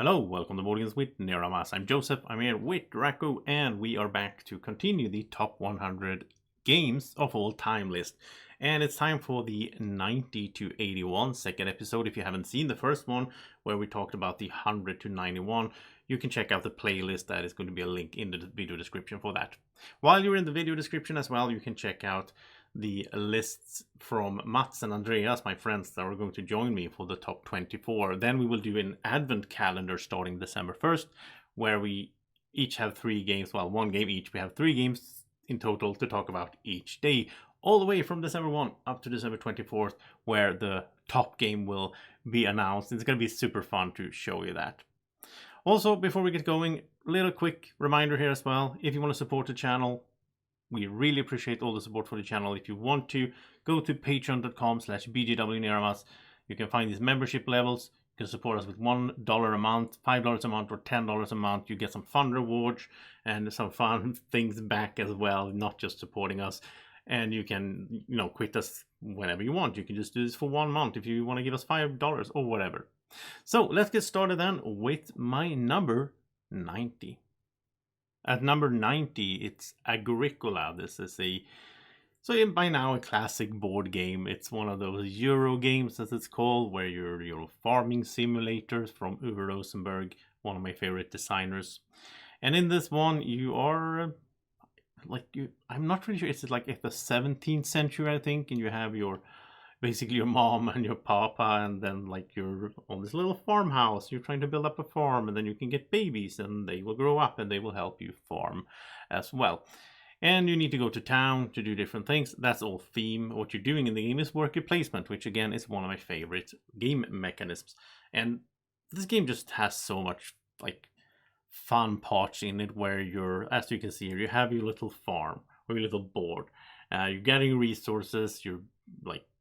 Hello, welcome to Boardgames with Niramas. I'm Joseph, I'm here with Drako, and we are back to continue the top 100 games of all time list. And it's time for the 90 to 81 second episode. If you haven't seen the first one, where we talked about the 100 to 91, you can check out the playlist. That is going to be a link in the video description for that. While you're in the video description as well, you can check out the lists from Mats and Andreas, my friends that are going to join me for the top 24. Then we will do an advent calendar starting December 1st, where we each have 3 games, well, 1 game each. We have 3 games in total to talk about each day, all the way from December 1 up to December 24th, where the top game will be announced. It's going to be super fun to show you that. Also, before we get going, a little quick reminder here as well. If you want to support the channel, we really appreciate all the support for the channel. If you want to, go to patreon.com/bgwNiramas. You can find these membership levels. You can support us with $1 a month, $5 a month, or $10 a month. You get some fun rewards and some fun things back as well, not just supporting us. And you can, quit us whenever you want. You can just do this for 1 month if you want to give us $5 or whatever. So let's get started then with my number 90. At number 90, it's Agricola. This is by now a classic board game. It's one of those Euro games, as it's called, where you're farming simulators from Uwe Rosenberg, one of my favorite designers. And in this one, you are I'm not really sure. It's like at the 17th century, I think, and you have basically your mom and your papa, and then you're on this little farmhouse. You're trying to build up a farm, and then you can get babies, and they will grow up, and they will help you farm as well. And you need to go to town to do different things. That's all theme. What you're doing in the game is worker placement, which again is one of my favorite game mechanisms. And this game just has so much fun parts in it, where as you can see here, you have your little farm or your little board. You're getting resources. You're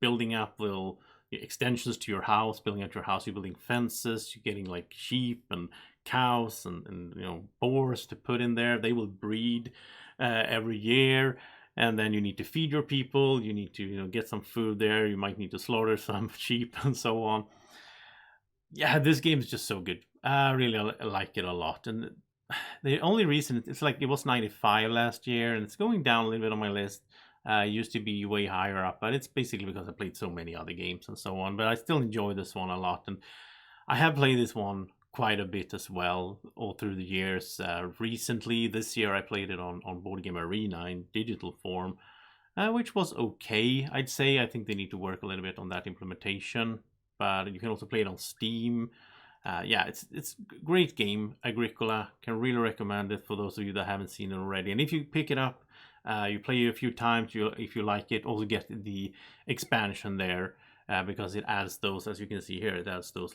building up little extensions to your house, building out your house. You're building fences. You're getting sheep and cows and boars to put in there. They will breed every year, and then you need to feed your people. You need to get some food there. You might need to slaughter some sheep and so on. Yeah, this game is just so good. I really like it a lot. And the only reason it's it was 95 last year, and it's going down a little bit on my list. Used to be way higher up, but it's basically because I played so many other games and so on. But I still enjoy this one a lot, and I have played this one quite a bit as well all through the years. Recently, this year, I played it on Board Game Arena in digital form, which was okay, I'd say. I think they need to work a little bit on that implementation, but you can also play it on Steam. Yeah, it's a great game, Agricola. Can really recommend it for those of you that haven't seen it already. And if you pick it up, you play it a few times, if you like it, also get the expansion there, because it adds those, as you can see here, it adds those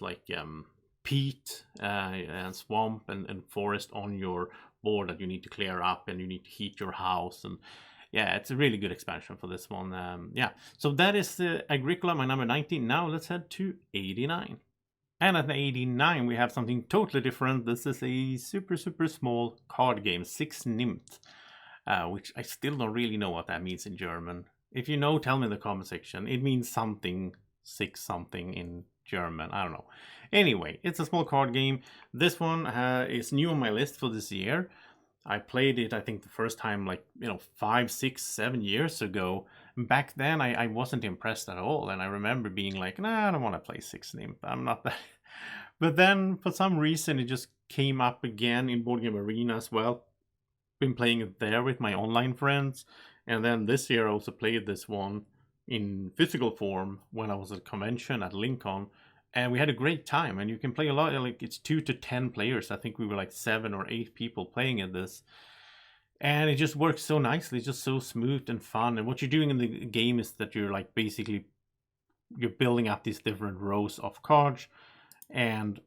peat and swamp and forest on your board that you need to clear up, and you need to heat your house. And yeah, it's a really good expansion for this one. Yeah, so that is Agricola, my number 90. Now let's head to 89. And at 89, we have something totally different. This is a super, super small card game, 6 Nimmt. Which I still don't really know what that means in German. If you know, tell me in the comment section. It means something, 6 something in German. I don't know. Anyway, it's a small card game. This one is new on my list for this year. I played it, I think, the first time 5, 6, 7 years ago. Back then, I wasn't impressed at all. And I remember being like, nah, I don't want to play 6 Nimmt. I'm not that. But then, for some reason, it just came up again in Board Game Arena as well. Been playing it there with my online friends, and then this year I also played this one in physical form when I was at a convention at Lincoln, and we had a great time. And you can play a lot, it's 2 to 10 players. I think we were 7 or 8 people playing at this, and it just works so nicely. It's just so smooth and fun. And what you're doing in the game is that you're basically you're building up these different rows of cards, and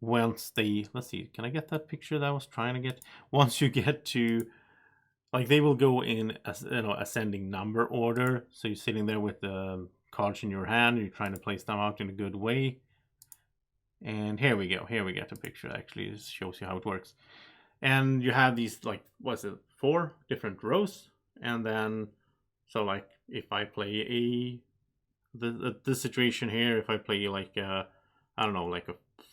once let's see, can I get that picture that I was trying to get? Once you get to, they will go in ascending number order. So you're sitting there with the cards in your hand, you're trying to place them out in a good way. And here we go. Here we get a picture. Actually, it shows you how it works. And you have these 4 different rows. And then, so if I play the situation here, if I play I don't know, a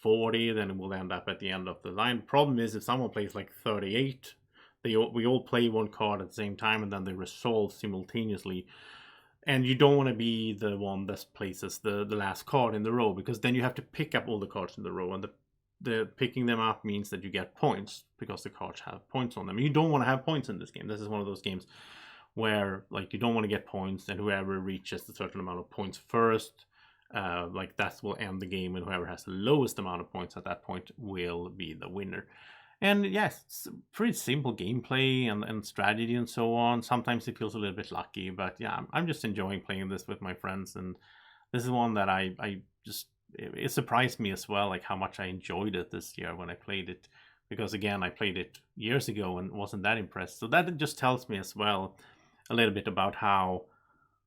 40, then it will end up at the end of the line. Problem is, if someone plays like 38, we all play one card at the same time, and then they resolve simultaneously. And you don't want to be the one that places the last card in the row, because then you have to pick up all the cards in the row, and the picking them up means that you get points because the cards have points on them. You don't want to have points in this game. This is one of those games where like you don't want to get points, and whoever reaches a certain amount of points first, like that will end the game, and whoever has the lowest amount of points at that point will be the winner. And yes, it's pretty simple gameplay and strategy and so on. Sometimes it feels a little bit lucky, but yeah, I'm just enjoying playing this with my friends. And this is one that it surprised me as well, like how much I enjoyed it this year when I played it. Because again, I played it years ago and wasn't that impressed. So that just tells me as well a little bit about how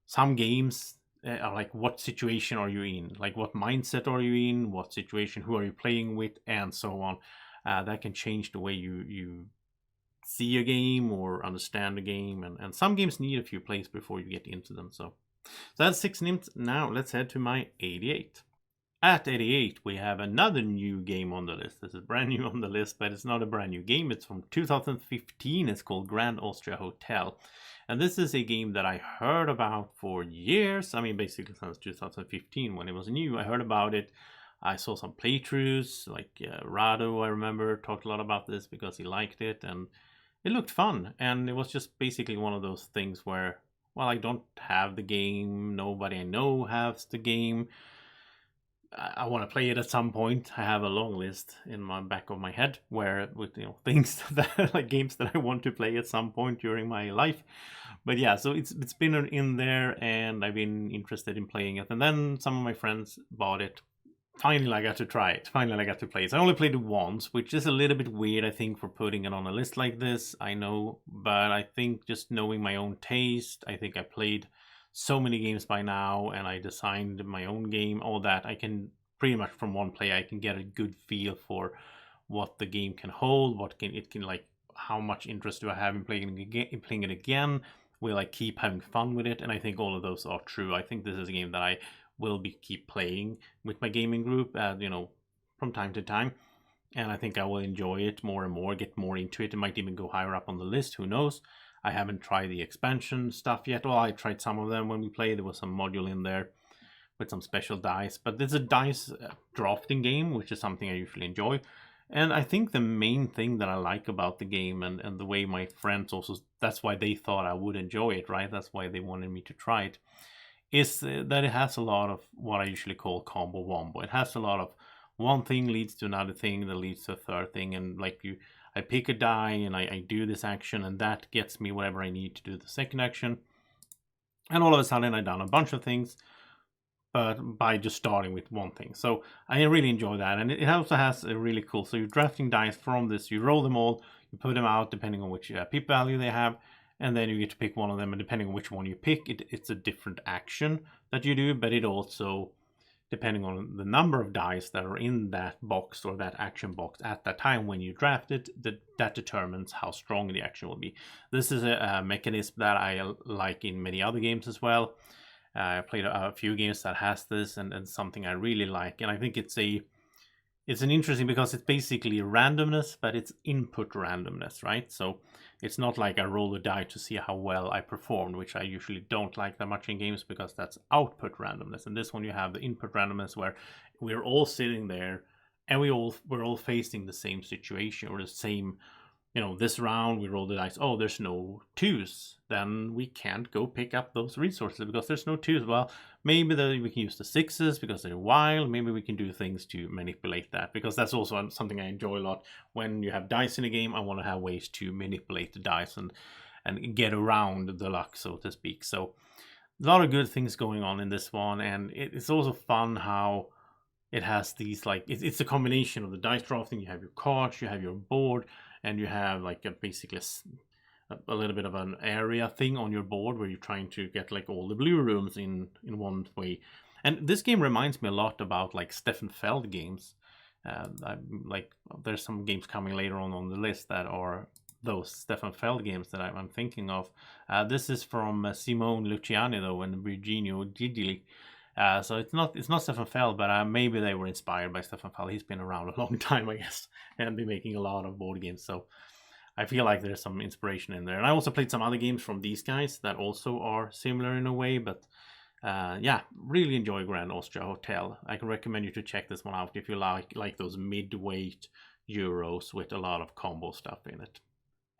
some games are like, what situation are you in? Like what mindset are you in? What situation? Who are you playing with? And so on. That can change the way you see a game or understand a game. And some games need a few plays before you get into them. So that's 6 nymphs. Now let's head to my 88. At 88, we have another new game on the list. This is brand new on the list, but it's not a brand new game. It's from 2015. It's called Grand Austria Hotel. And this is a game that I heard about for years. I mean, basically since 2015 when it was new. I heard about it. I saw some playthroughs, like Rado, I remember, talked a lot about this because he liked it, and it looked fun. And it was just basically one of those things where, well, I don't have the game, nobody I know has the game. I want to play it at some point. I have a long list in my back of my head where with things that like games that I want to play at some point during my life. But yeah, so it's been in there, and I've been interested in playing it. And then some of my friends bought it. Finally, I got to try it. Finally, I got to play it. I only played it once, which is a little bit weird, I think, for putting it on a list like this. I know, but I think just knowing my own taste, I think I played so many games by now, and I designed my own game, all that. I can pretty much from one play, I can get a good feel for what the game can hold, it can like, how much interest do I have in playing it again? Will I keep having fun with it? And I think all of those are true. I think this is a game that I will keep playing with my gaming group, from time to time. And I think I will enjoy it more and more, get more into it. It might even go higher up on the list, who knows? I haven't tried the expansion stuff yet. Well, I tried some of them when we played. There was some module in there with some special dice. But it's a dice drafting game, which is something I usually enjoy. And I think the main thing that I like about the game, and the way my friends also, that's why they thought I would enjoy it, right? That's why they wanted me to try it, is that it has a lot of what I usually call combo wombo. It has a lot of one thing leads to another thing that leads to a third thing, and like I pick a die and I do this action, and that gets me whatever I need to do the second action. And all of a sudden I've done a bunch of things, but by just starting with one thing. So I really enjoy that. And it also has a really cool, so you're drafting dice from this, you roll them all, you put them out depending on which pip value they have, and then you get to pick one of them, and depending on which one you pick, it's a different action that you do, but it also, depending on the number of dice that are in that box or that action box at that time when you draft it, that determines how strong the action will be. This is a mechanism that I like in many other games as well. I played a few games that has this, and something I really like. And I think it's an interesting, because it's basically randomness, but it's input randomness, right? So it's not like I roll a die to see how well I performed, which I usually don't like that much in games, because that's output randomness. And this one you have the input randomness, where we're all sitting there and we're all facing the same situation, or the same, this round we roll the dice. Oh, there's no 2s. Then we can't go pick up those resources because there's no 2s. Well, maybe we can use the 6s because they're wild. Maybe we can do things to manipulate that, because that's also something I enjoy a lot. When you have dice in a game, I want to have ways to manipulate the dice and get around the luck, so to speak. So a lot of good things going on in this one, and it's also fun how it has these, like, it's a combination of the dice drafting. You have your cards, you have your board, and you have like basically a little bit of an area thing on your board where you're trying to get like all the blue rooms in one way. And this game reminds me a lot about like Stefan Feld games. There's some games coming later on the list that are those Stefan Feld games that I'm thinking of. This is from Simone Luciani though, and Virginio Gigli. So it's not Stefan Feld, but maybe they were inspired by Stefan Feld. He's been around a long time, I guess, and been making a lot of board games. So I feel like there's some inspiration in there. And I also played some other games from these guys that also are similar in a way, but yeah, really enjoy Grand Austria Hotel. I can recommend you to check this one out if you like those mid-weight Euros with a lot of combo stuff in it.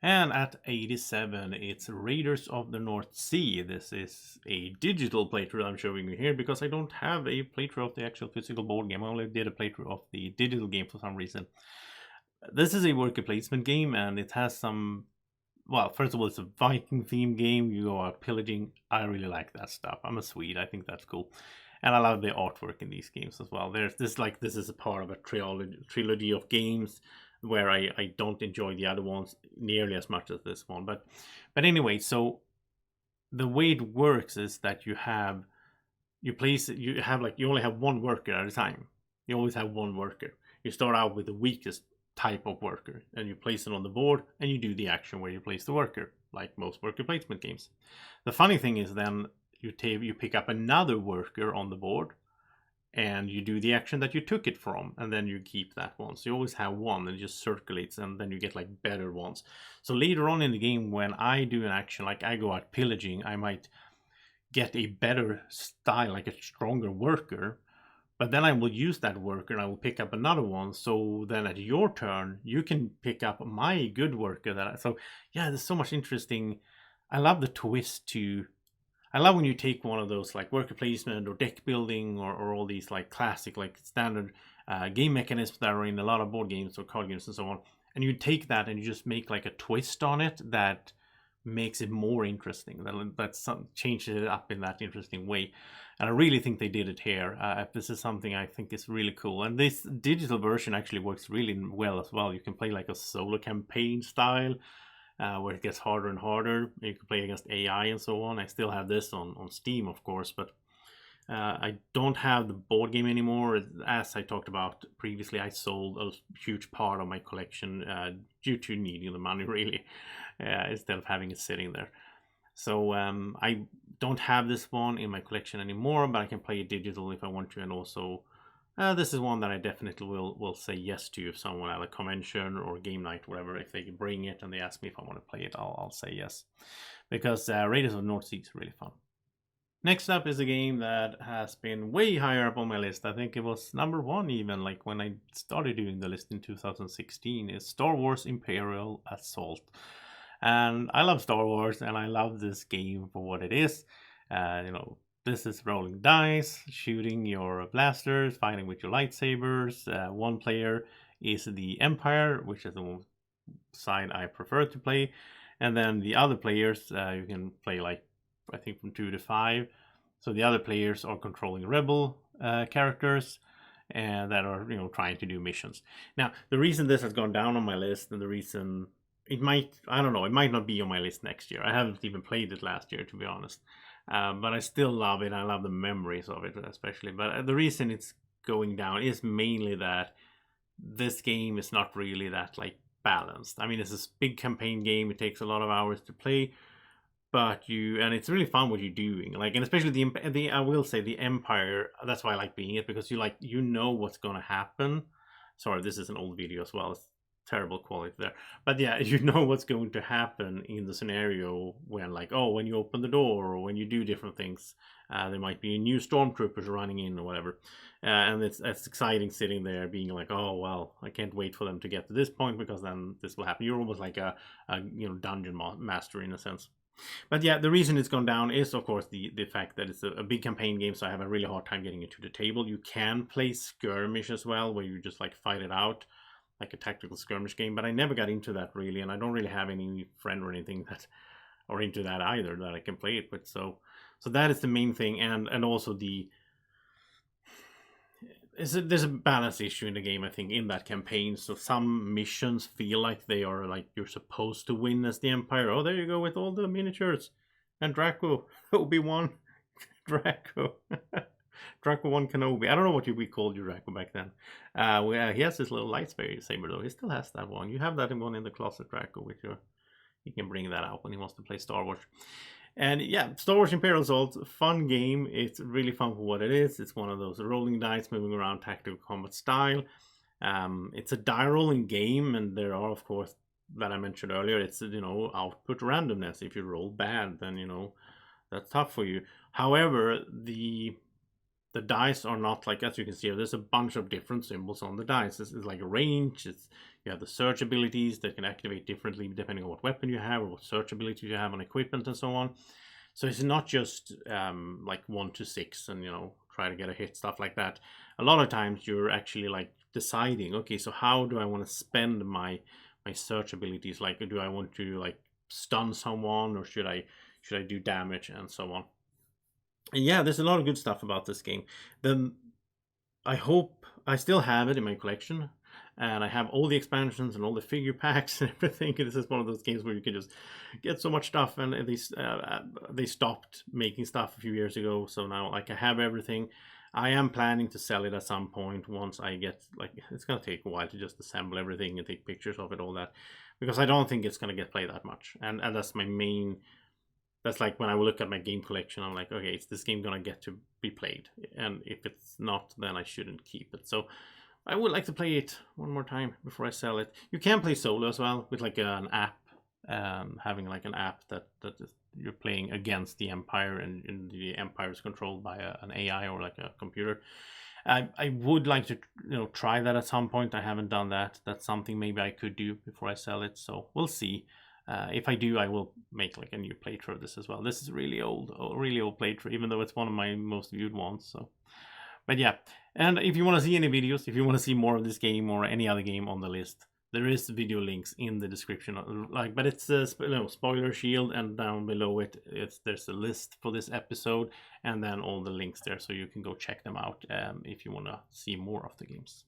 And at 87, it's Raiders of the North Sea. This is a digital playthrough I'm showing you here because I don't have a playthrough of the actual physical board game. I only did a playthrough of the digital game for some reason. This is a worker placement game, and it has some... Well, first of all, it's a Viking themed game. You go out pillaging. I really like that stuff. I'm a Swede. I think that's cool. And I love the artwork in these games as well. There's this, like, this is a part of a trilogy of games where I don't enjoy the other ones nearly as much as this one. But anyway, so the way it works is that you only have one worker at a time. You always have one worker. You start out with the weakest type of worker, and you place it on the board, and you do the action where you place the worker, like most worker placement games. The funny thing is then you pick up another worker on the board, and you do the action that you took it from, and then you keep that one. So you always have one, and it just circulates, and then you get like better ones. So later on in the game, when I do an action, like I go out pillaging, I might get a better style, like a stronger worker, but then I will use that worker and I will pick up another one. So then at your turn, you can pick up my good worker. So yeah, there's so much interesting. I love the twist to... I love when you take one of those like worker placement or deck building or all these like classic, like standard game mechanisms that are in a lot of board games or card games and so on. And you take that and you just make like a twist on it that makes it more interesting. That changes it up in that interesting way. And I really think they did it here. This is something I think is really cool. And this digital version actually works really well as well. You can play like a solo campaign style where it gets harder and harder. You can play against AI and so on. I still have this on Steam, of course, but I don't have the board game anymore. As I talked about previously, I sold a huge part of my collection due to needing the money, really, instead of having it sitting there. So I don't have this one in my collection anymore, but I can play it digital if I want to. And also, this is one that I definitely will say yes to if someone at a convention or game night, whatever, if they can bring it and they ask me if I want to play it, I'll say yes. Because Raiders of the North Sea is really fun. Next up is a game that has been way higher up on my list. I think it was number 1 even, like when I started doing the list in 2016, is Star Wars Imperial Assault. And I love Star Wars, and I love this game for what it is. This is rolling dice, shooting your blasters, fighting with your lightsabers. One player is the Empire, which is the side I prefer to play. And then the other players, you can play like, I think from 2 to 5. So the other players are controlling rebel characters and that are, trying to do missions. Now, the reason this has gone down on my list, and the reason it might not be on my list next year. I haven't even played it last year, to be honest. But I still love it. I love the memories of it, especially. But the reason it's going down is mainly that this game is not really that like balanced. I mean, it's a big campaign game. It takes a lot of hours to play, and it's really fun what you're doing. Like, and especially I will say the Empire. That's why I like being it, because you know what's gonna happen. Sorry, this is an old video as well. It's terrible quality there, but yeah, you know what's going to happen in the scenario when, like, when you open the door or when you do different things, there might be new stormtroopers running in or whatever, and it's exciting sitting there being like, oh well, I can't wait for them to get to this point because then this will happen. You're almost like a dungeon master in a sense. But yeah, the reason it's gone down is of course the fact that it's a big campaign game, so I have a really hard time getting it to the table. You can play skirmish as well, where you just like fight it out like a tactical skirmish game, but I never got into that really, and I don't really have any friend or anything that are into that either that I can play it with. So that is the main thing, and also there's a balance issue in the game, I think, in that campaign. So some missions feel like they are like you're supposed to win as the Empire. Oh, there you go with all the miniatures and Drako, Obi-Wan, Drako. Drako 1 Kenobi. I don't know what we called you Drako back then. He has this little lightsaber though. He still has that one. You have that one in the closet, Drako, with your he can bring that out when he wants to play Star Wars. And yeah, Star Wars Imperial Assault, fun game. It's really fun for what it is. It's one of those rolling dice, moving around, tactical combat style. It's a die rolling game, and there are, of course, that I mentioned earlier, it's, output randomness. If you roll bad, then, that's tough for you. However, the dice are not like, as you can see here, there's a bunch of different symbols on the dice. This is like a range. You have the search abilities that can activate differently depending on what weapon you have or what search abilities you have on equipment and so on. So it's not just like 1 to 6 and, try to get a hit, stuff like that. A lot of times you're actually like deciding, okay, so how do I want to spend my search abilities? Like, do I want to like stun someone, or should I do damage and so on? And yeah, there's a lot of good stuff about this game. I hope I still have it in my collection, and I have all the expansions and all the figure packs and everything. This is one of those games where you can just get so much stuff, and they stopped making stuff a few years ago. So now, like, I have everything. I am planning to sell it at some point once I get, like, it's gonna take a while to just assemble everything and take pictures of it, all that, because I don't think it's gonna get played that much, and that's my main. That's like when I look at my game collection, I'm like, okay, is this game gonna get to be played? And if it's not, then I shouldn't keep it. So I would like to play it one more time before I sell it. You can play solo as well with like an app, having like an app that you're playing against the Empire, and the Empire is controlled by an AI or like a computer. I would like to try that at some point. I haven't done that. That's something maybe I could do before I sell it. So we'll see. If I do, I will make like a new playthrough of this as well. This is a really old playthrough, even though it's one of my most viewed ones. So, but yeah, and if you want to see any videos, if you want to see more of this game or any other game on the list, there is video links in the description. But it's a spoiler shield, and down below there's a list for this episode, and then all the links there, so you can go check them out if you want to see more of the games.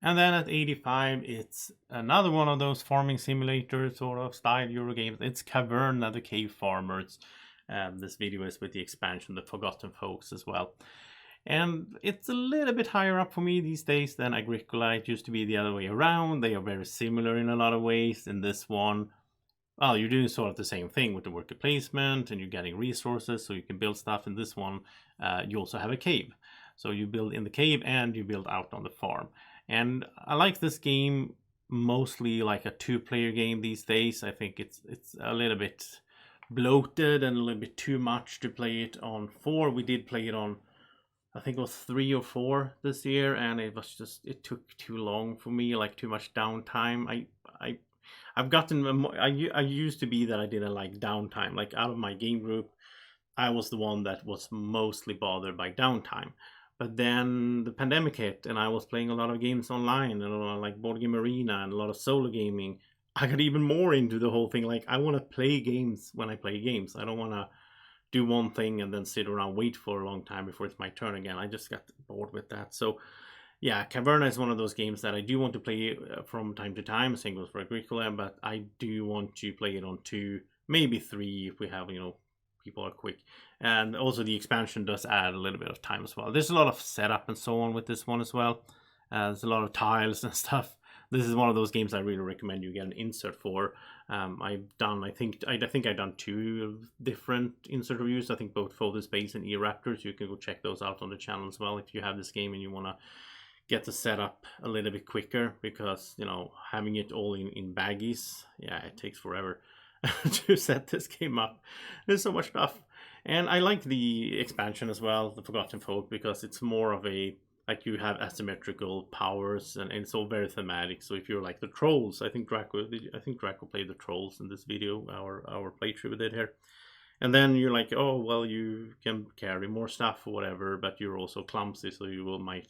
And then at 85, it's another one of those farming simulator sort of style Euro games. It's Caverna, the Cave Farmers. This video is with the expansion, the Forgotten Folks, as well. And it's a little bit higher up for me these days than Agricola. It used to be the other way around. They are very similar in a lot of ways. In this one, well, you're doing sort of the same thing with the worker placement, and you're getting resources so you can build stuff. In this one, you also have a cave. So you build in the cave and you build out on the farm. And I like this game mostly like a 2-player game these days. I think it's a little bit bloated and a little bit too much to play it on 4. We did play it on, I think it was 3 or 4 this year, and it took too long for me, like too much downtime. I've gotten, I used to be that I didn't like downtime. Like, out of my game group, I was the one that was mostly bothered by downtime. But then the pandemic hit, and I was playing a lot of games online, and a lot of like Boardgame Arena and a lot of solo gaming. I got even more into the whole thing. Like, I want to play games when I play games. I don't want to do one thing and then sit around, wait for a long time before it's my turn again. I just got bored with that. So yeah, Caverna is one of those games that I do want to play from time to time. Same goes for Agricola, but I do want to play it on 2, maybe 3 if we have, people are quick. And also the expansion does add a little bit of time as well. There's a lot of setup and so on with this one as well. There's a lot of tiles and stuff. This is one of those games I really recommend you get an insert for. I think I've done 2 different insert reviews. I think both Folded Space and E-Raptors. You can go check those out on the channel as well if you have this game and you want to get the setup a little bit quicker, because having it all in baggies, yeah, it takes forever to set this game up. There's so much stuff. And I like the expansion as well, the Forgotten Folk, because it's more of a, like, you have asymmetrical powers, and it's all very thematic. So if you're like the trolls, I think Drako played the trolls in this video, our playthrough we did here. And then you're like, oh, well, you can carry more stuff or whatever, but you're also clumsy, so you might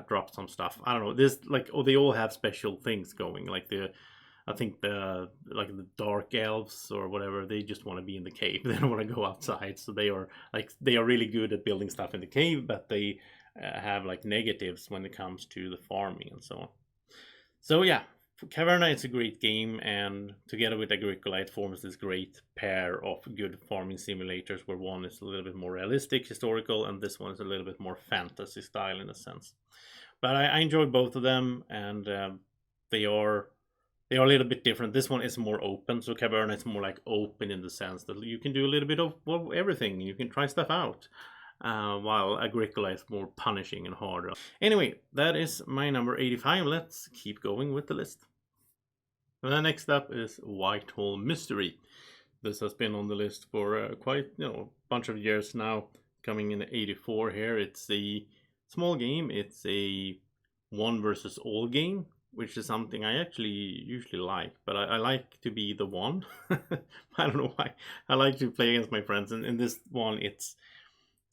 drop some stuff. I don't know. This, like, they all have special things going. Like I think the dark elves or whatever, they just want to be in the cave. They don't want to go outside. So they are really good at building stuff in the cave, but they have like negatives when it comes to the farming and so on. So yeah, for Caverna, it's a great game, and together with Agricola, it forms this great pair of good farming simulators, where one is a little bit more realistic, historical, and this one is a little bit more fantasy style in a sense. But I enjoyed both of them, and they they are a little bit different. This one is more open, so Caverna is more like open in the sense that you can do a little bit of everything. You can try stuff out. While Agricola is more punishing and harder. Anyway, that is my number 85. Let's keep going with the list. And then next up is Whitehall Mystery. This has been on the list for quite a bunch of years now. Coming in at 84 here. It's a small game. It's a one versus all game, which is something I actually usually like, but I like to be the one. I don't know why. I like to play against my friends, and in this one it's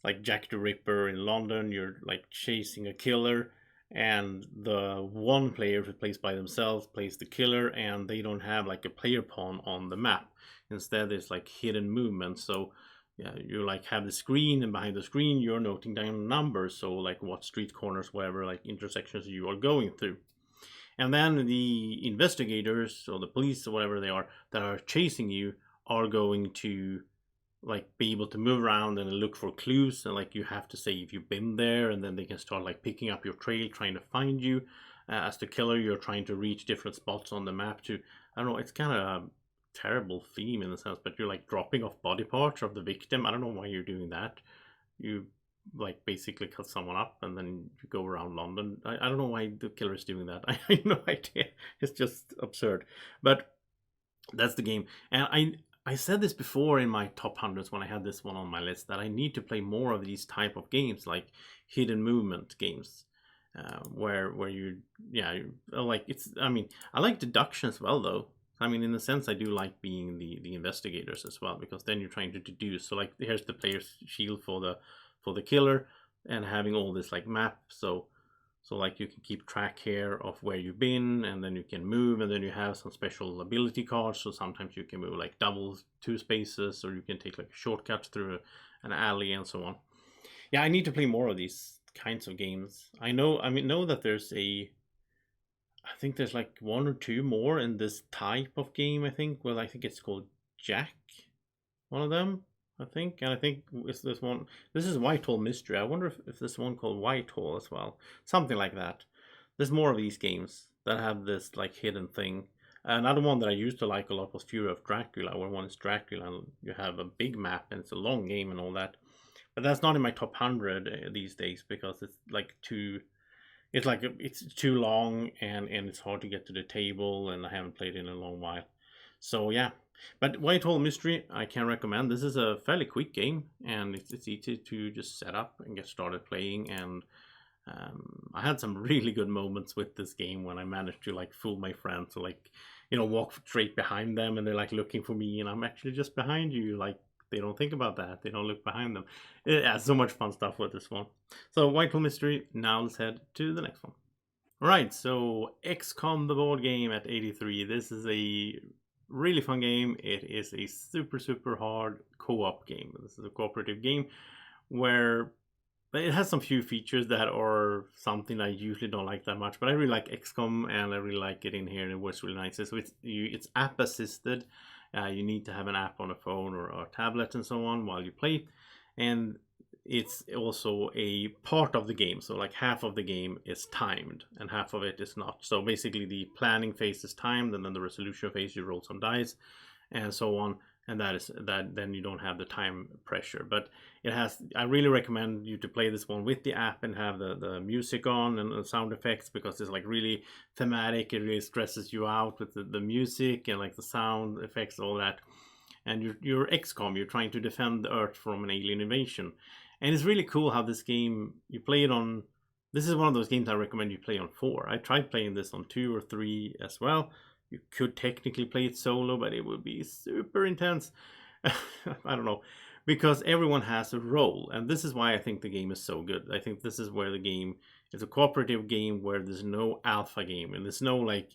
like Jack the Ripper in London. You're like chasing a killer, and the one player who plays by themselves plays the killer, and they don't have like a player pawn on the map. Instead, there's like hidden movement. So yeah, you like have the screen, and behind the screen you're noting down numbers. So like what street corners, whatever, like intersections you are going through. And then the investigators or the police or whatever they are that are chasing you are going to like be able to move around and look for clues, and like you have to say if you've been there, and then they can start like picking up your trail, trying to find you. As the killer, you're trying to reach different spots on the map to, I don't know, it's kind of a terrible theme in the sense, but you're like dropping off body parts of the victim. I don't know why you're doing that. You like basically cut someone up and then you go around London. I don't know why the killer is doing that. I have no idea. It's just absurd. But that's the game. And I said this before in my top hundreds when I had this one on my list, that I need to play more of these type of games, like hidden movement games, where you like it's. I mean, I like deduction as well, though. I mean, in a sense, I do like being the investigators as well, because then you're trying to deduce. So like, here's the player's shield for the killer, and having all this like map. So like you can keep track here of where you've been, and then you can move, and then you have some special ability cards. So sometimes you can move like double 2 spaces, or you can take like a shortcut through an alley and so on. Yeah, I need to play more of these kinds of games. I know that there's I think there's like 1 or 2 more in this type of game. I think it's called Jack, one of them. I think, and I think it's this one. This is Whitehall Mystery. I wonder if this one called Whitehall as well, something like that. There's more of these games that have this like hidden thing. Another one that I used to like a lot was Fury of Dracula, where one is Dracula and you have a big map and it's a long game and all that. But that's not in my top 100 these days, because it's like it's too long, and it's hard to get to the table, and I haven't played it in a long while. So yeah. But Whitehall Mystery, I can recommend. This is a fairly quick game, and it's easy to just set up and get started playing. And I had some really good moments with this game when I managed to like fool my friends, to like walk straight behind them, and they're like looking for me, and I'm actually just behind you. Like, they don't think about that. They don't look behind them. It has so much fun stuff with this one. So Whitehall Mystery. Now let's head to the next one. Right, so XCOM the board game at 83. This is a really fun game. It is a super hard co-op game. This is a cooperative game where it has some few features that are something I usually don't like that much, but I really like XCOM, and I really like it in here, and it works really nice. So it's app assisted. You need to have an app on a phone or a tablet and so on while you play, and it's also a part of the game. So like half of the game is timed and half of it is not. So basically the planning phase is timed, and then the resolution phase you roll some dice and so on, and then you don't have the time pressure. But I really recommend you to play this one with the app and have the music on and the sound effects, because it's like really thematic. It really stresses you out with the music and like the sound effects, all that. And you're XCOM, you're trying to defend the Earth from an alien invasion. And it's really cool how this game, you play it on, this is one of those games I recommend you play on 4. I tried playing this on 2 or 3 as well. You could technically play it solo, but it would be super intense. I don't know, because everyone has a role, and this is why I think the game is so good. I think this is where the game is a cooperative game where there's no alpha game, and there's no like,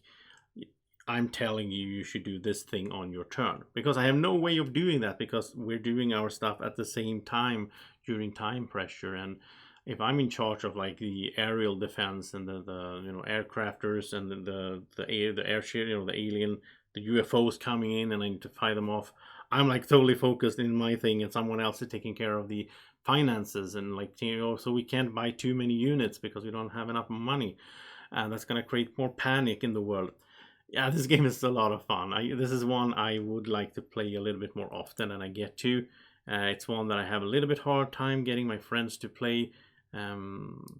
I'm telling you should do this thing on your turn, because I have no way of doing that, because we're doing our stuff at the same time during time pressure. And if I'm in charge of like the aerial defense and the aircrafters and the airship, the alien, the UFOs coming in, and I need to fight them off, I'm like totally focused in my thing, and someone else is taking care of the finances, and like so we can't buy too many units because we don't have enough money, and that's going to create more panic in the world. Yeah, this game is a lot of fun. This is one I would like to play a little bit more often than I get to. It's one that I have a little bit hard time getting my friends to play,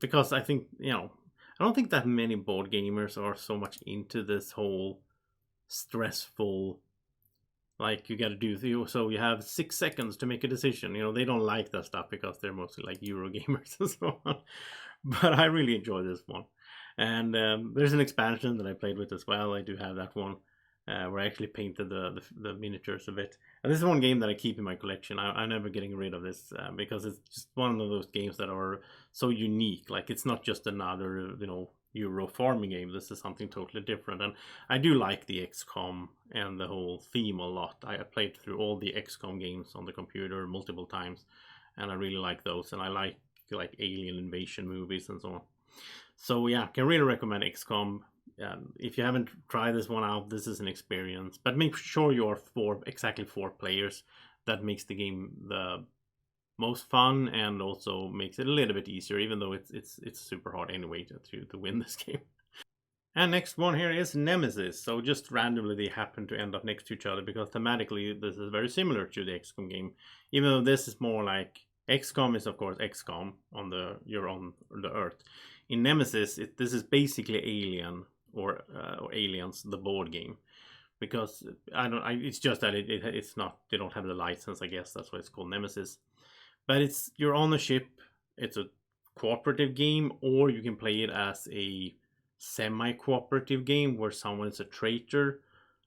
because I think, I don't think that many board gamers are so much into this whole stressful, like you got to do so you have 6 seconds to make a decision. They don't like that stuff because they're mostly like Euro gamers and so on. But I really enjoy this one. And there's an expansion that I played with as well. I do have that one, where I actually painted the miniatures a bit. And this is one game that I keep in my collection. I'm never getting rid of this, because it's just one of those games that are so unique. Like, it's not just another Euro farming game. This is something totally different. And I do like the XCOM and the whole theme a lot. I played through all the XCOM games on the computer multiple times, and I really like those. And I like alien invasion movies and so on. So yeah, can really recommend XCOM. If you haven't tried this one out, this is an experience. But make sure you are exactly 4 players. That makes the game the most fun, and also makes it a little bit easier, even though it's super hard anyway to win this game. And next one here is Nemesis. So just randomly they happen to end up next to each other because thematically this is very similar to the XCOM game, even though this is more like XCOM is of course XCOM you're on the Earth. In Nemesis, this is basically Alien or Aliens, the board game, because it's just that it's not, they don't have the license. I guess that's why it's called Nemesis. But you're on a ship. It's a cooperative game, or you can play it as a semi-cooperative game where someone is a traitor.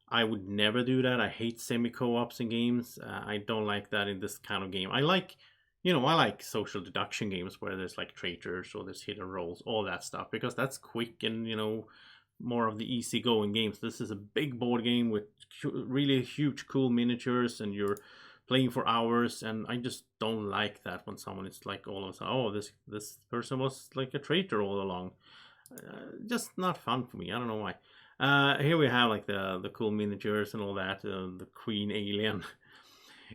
I would never do that. I hate semi-co-ops in games. I don't like that in this kind of game. I like social deduction games where there's like traitors or there's hidden roles, all that stuff, because that's quick and more of the easygoing games. This is a big board game with really huge, cool miniatures, and you're playing for hours. And I just don't like that when someone is like all of a sudden, oh, this person was like a traitor all along. Just not fun for me. I don't know why. Here we have like the cool miniatures and all that. The Queen Alien.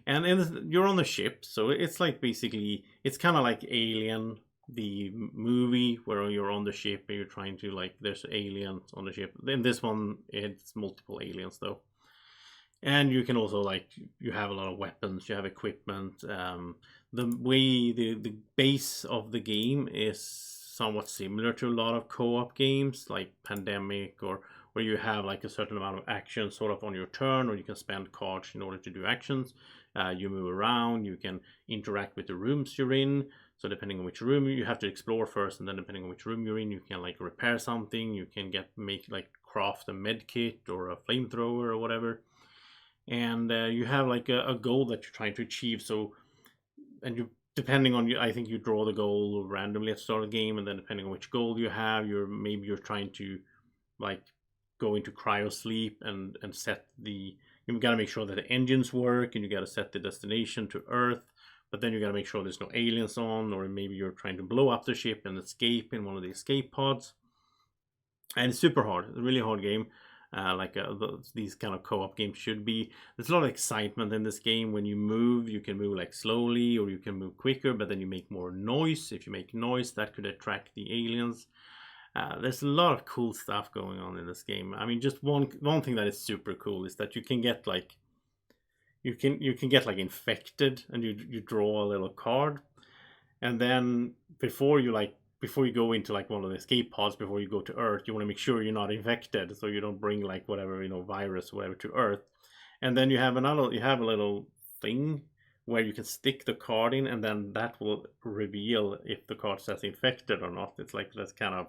And you're on the ship, so it's like basically it's kind of like Alien, the movie, where you're on the ship and you're trying to, like, there's aliens on the ship. In this one, it's multiple aliens though, and you can also, like, you have a lot of weapons, you have equipment. The way the base of the game is somewhat similar to a lot of co-op games like Pandemic, or where you have like a certain amount of action sort of on your turn, or you can spend cards in order to do actions. You move around, you can interact with the rooms you're in. So depending on which room you have to explore first, and then depending on which room you're in, you can like repair something. You can craft a med kit or a flamethrower or whatever. And you have like a goal that you're trying to achieve. So, and you, depending on you, I think you draw the goal randomly at the start of the game, and then depending on which goal you have, you're trying to like go into cryo sleep and set the, you've got to make sure that the engines work, and you got to set the destination to Earth. But then you got to make sure there's no aliens on, or maybe you're trying to blow up the ship and escape in one of the escape pods. And it's super hard. It's a really hard game. These kind of co-op games should be. There's a lot of excitement in this game. When you move, you can move like slowly, or you can move quicker, but then you make more noise. If you make noise, that could attract the aliens. There's a lot of cool stuff going on in this game. I mean, just one thing that is super cool is that you can get like infected, and you draw a little card, and then before you go into like one of the escape pods, before you go to Earth, you want to make sure you're not infected, so you don't bring like whatever virus or whatever to Earth. And then you have a little thing where you can stick the card in, and then that will reveal if the card says infected or not. It's like this kind of,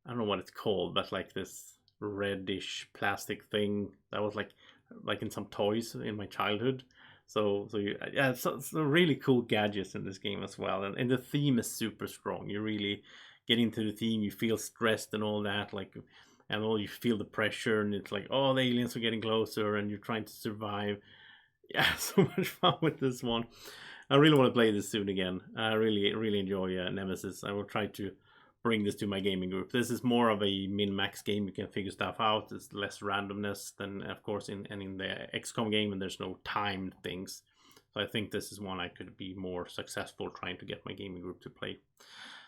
I don't know what it's called, but like this reddish plastic thing that was like in some toys in my childhood. So it's really cool gadgets in this game as well, and the theme is super strong. You really get into the theme, you feel stressed and all that, you feel the pressure, and it's like, oh, the aliens are getting closer, and you're trying to survive. Yeah, so much fun with this one. I really want to play this soon again. I really enjoy Nemesis. I will try to bring this to my gaming group. This is more of a min-max game. You can figure stuff out. There's less randomness than, of course, in the XCOM game, and there's no timed things. So I think this is one I could be more successful trying to get my gaming group to play.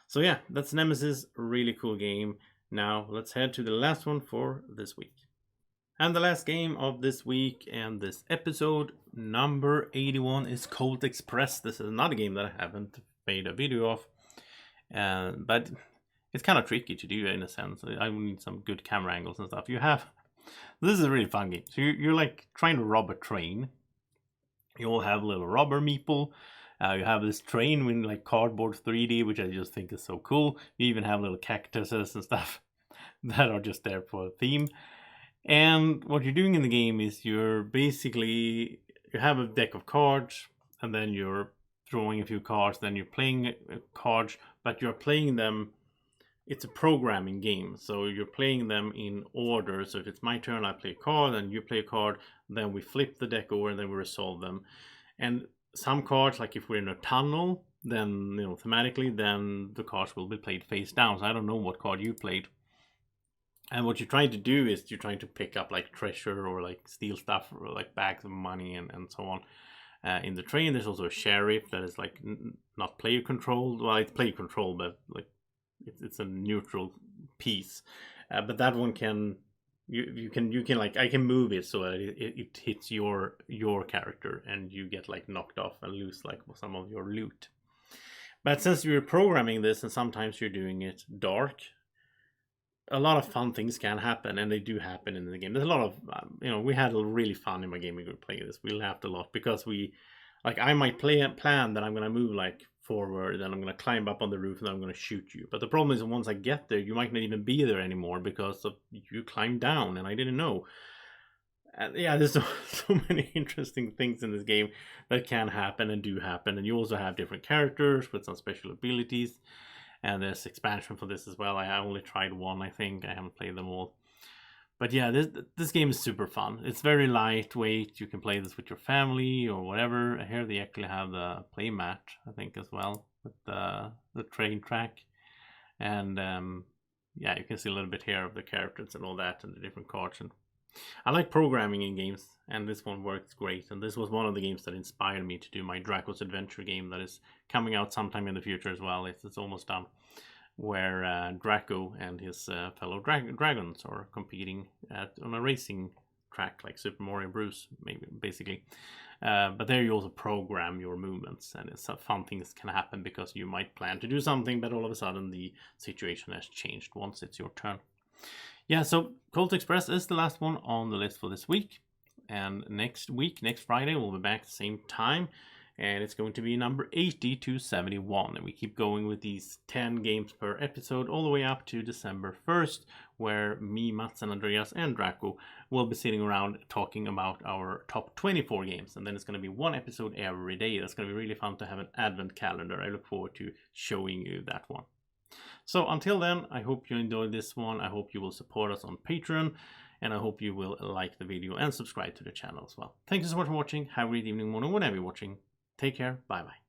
So yeah, that's Nemesis. Really cool game. Now let's head to the last one for this week. And the last game of this week and this episode, number 81, is Colt Express. This is another game that I haven't made a video of, but it's kind of tricky to do in a sense. I will need some good camera angles and stuff. This is a really fun game. So you're like trying to rob a train. You all have a little robber meeple. You have this train with like cardboard 3D, which I just think is so cool. You even have little cactuses and stuff that are just there for a theme. And what you're doing in the game is you have a deck of cards, and then you're drawing a few cards, then you're playing cards, but you're playing them. It's a programming game, so you're playing them in order. So if it's my turn, I play a card, and you play a card, then we flip the deck over, and then we resolve them. And some cards, like if we're in a tunnel, then thematically, then the cards will be played face down. So I don't know what card you played. And what you're trying to do is you're trying to pick up like treasure or like steal stuff or like bags of money and so on. In the train, there's also a sheriff that is like not player controlled. Well, it's player controlled, but like it's a neutral piece. But that one can you can like I can move it so that it hits your character and you get like knocked off and lose like some of your loot. But since you're programming this and sometimes you're doing it dark, a lot of fun things can happen, and they do happen in the game. There's a lot of, we had a really fun in my gaming group playing this. We laughed a lot because I might plan that I'm going to move like forward, and I'm going to climb up on the roof, and I'm going to shoot you. But the problem is once I get there, you might not even be there anymore because you climbed down, and I didn't know. And yeah, there's so many interesting things in this game that can happen and do happen. And you also have different characters with some special abilities. And there's expansion for this as well. I only tried one, I think. I haven't played them all. But yeah, this game is super fun. It's very lightweight. You can play this with your family or whatever. Here they actually have the play mat, I think, as well, with the train track. And yeah, you can see a little bit here of the characters and all that and the different cards. And I like programming in games, and this one works great. And this was one of the games that inspired me to do my Draco's Adventure game that is coming out sometime in the future as well. It's almost done, where Draco and his fellow dragons are competing on a racing track like Super Mario Bros. Basically. But there you also program your movements, and it's fun things can happen because you might plan to do something, but all of a sudden the situation has changed once it's your turn. Yeah, so Colt Express is the last one on the list for this week. And next Friday, we'll be back at the same time. And it's going to be number 80 to 71. And we keep going with these 10 games per episode all the way up to December 1st, where me, Mats and Andreas, and Drako will be sitting around talking about our top 24 games. And then it's going to be one episode every day. That's going to be really fun to have an advent calendar. I look forward to showing you that one. So until then, I hope you enjoyed this one. I hope you will support us on Patreon, and I hope you will like the video and subscribe to the channel as well. Thank you so much for watching. Have a great evening, morning, whenever you're watching. Take care. Bye-bye.